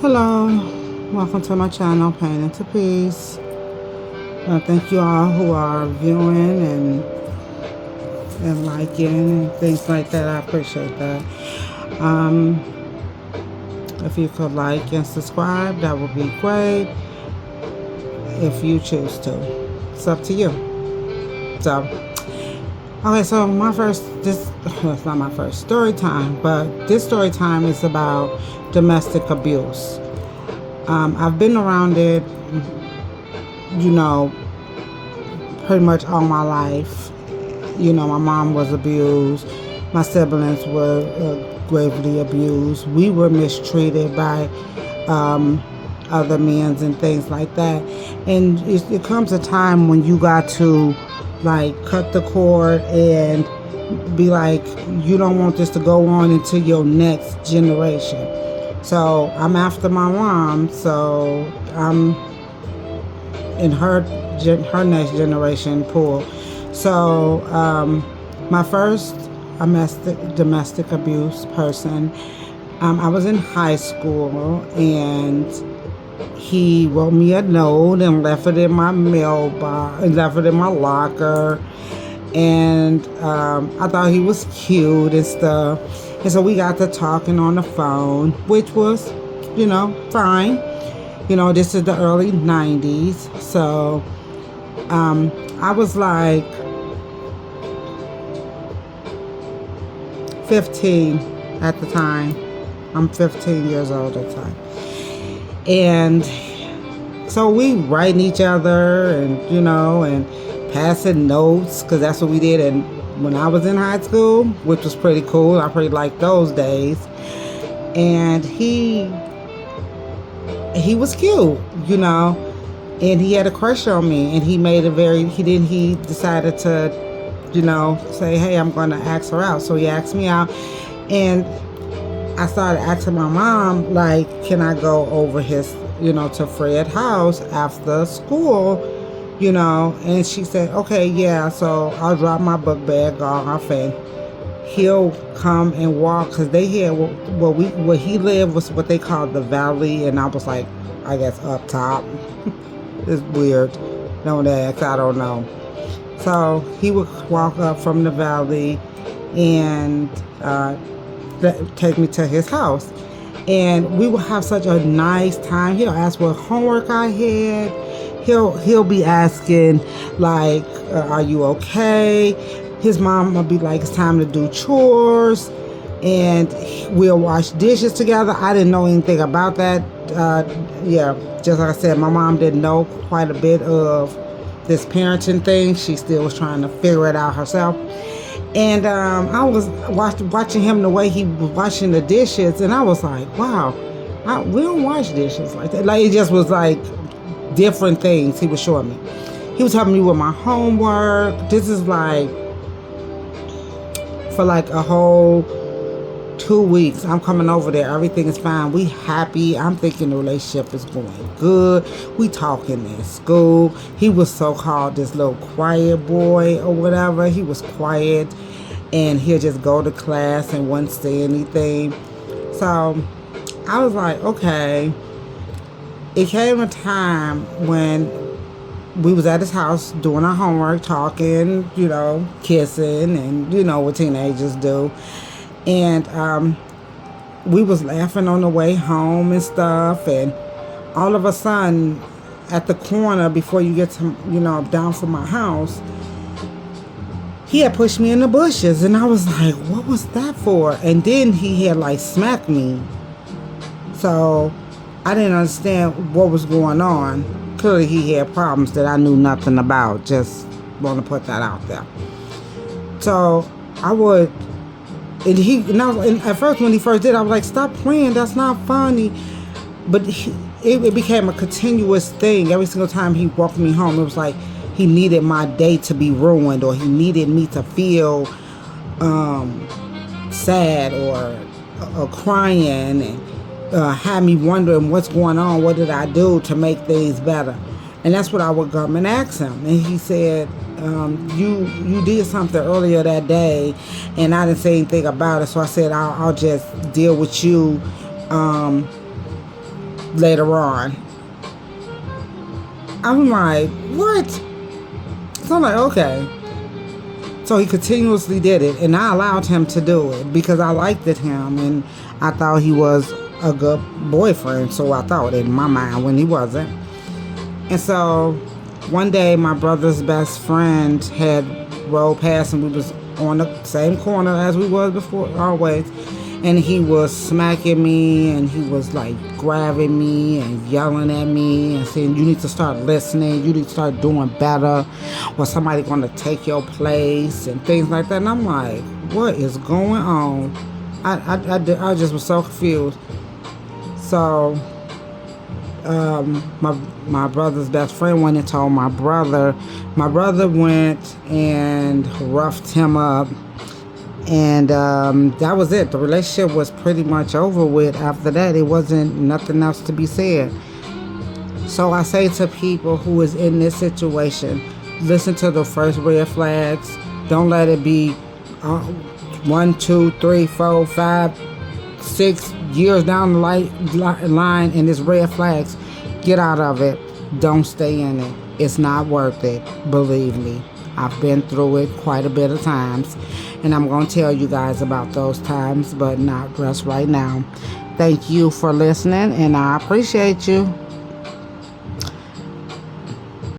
Hello, welcome to my channel, Pain into Peace. Thank you all who are viewing and liking and things like that. I appreciate that. Um, if you could like and subscribe, that would be great. If you choose to, it's up to you. So, okay, so it's not my first story time, but this story time is about domestic abuse. I've been around it, pretty much all my life. My mom was abused. My siblings were gravely abused. We were mistreated by other men and things like that. And it comes a time when you got to cut the cord and be like, you don't want this to go on into your next generation. So I'm after my mom, so I'm in her next generation pool. So my first domestic abuse person, I was in high school, and he wrote me a note and left it in my mailbox and left it in my locker. And I thought he was cute and stuff. And so we got to talking on the phone, which was, fine. This is the early 90s. So I was like 15 at the time. I'm 15 years old at the time. And so we writing each other and passing notes, because that's what we did. And when I was in high school, which was pretty cool, I pretty liked those days. And he was cute, and he had a crush on me, and he decided to, say, hey, I'm going to ask her out. So he asked me out, and I started asking my mom, can I go over his, to Fred's house after school, and she said, okay, yeah, so I'll drop my book bag off and he'll come and walk, because they had, where he lived was what they called the valley, and I was like, I guess up top. It's weird. Don't ask, I don't know. So he would walk up from the valley and take me to his house, and we would have such a nice time. He'll ask what homework I had. He'll be asking are you okay? His mom will be like, it's time to do chores, and we'll wash dishes together. I didn't know anything about that. Just like I said, my mom didn't know quite a bit of this parenting thing. She still was trying to figure it out herself. And I was watching him the way he was washing the dishes, and I was like, wow, we don't wash dishes like that. It just was different things he was showing me. He was helping me with my homework. This is for a whole 2 weeks. I'm coming over there. Everything is fine. We happy. I'm thinking the relationship is going good. We talking in school. He was so-called this little quiet boy or whatever. He was quiet, and he'll just go to class and wouldn't say anything. So I was like, okay. It came a time when we was at his house doing our homework, talking, kissing, and what teenagers do. And we was laughing on the way home and stuff. And all of a sudden, at the corner before you get to, down from my house, he had pushed me in the bushes. And I was like, what was that for? And then he had smacked me. So I didn't understand what was going on. Clearly he had problems that I knew nothing about. Just want to put that out there. So I would, and at first when he first did, I was like, stop playing, that's not funny. But it became a continuous thing. Every single time he walked me home, it was like he needed my day to be ruined, or he needed me to feel sad or crying, and had me wondering what's going on, what did I do to make things better. And that's what I would come and ask him. And he said, you did something earlier that day, and I didn't say anything about it. So I said, I'll just deal with you later on. I'm like, what? So I'm like, okay. So he continuously did it, and I allowed him to do it because I liked him, and I thought he was a good boyfriend. So I thought in my mind when he wasn't. And so one day my brother's best friend had rolled past, and we was on the same corner as we was before, always. And he was smacking me, and he was like grabbing me and yelling at me and saying, you need to start listening, you need to start doing better, or somebody gonna take your place and things like that. And I'm like, what is going on? I just was so confused. So my brother's best friend went and told my brother. My brother went and roughed him up, and that was it. The relationship was pretty much over with. After that, it wasn't nothing else to be said. So I say to people who is in this situation, listen to the first red flags. Don't let it be 1, 2, 3, 4, 5, 6 years down the line and it's red flags. Get out of it. Don't stay in it. It's not worth it. Believe me. I've been through it quite a bit of times, and I'm going to tell you guys about those times, but not just right now. Thank you for listening, and I appreciate you.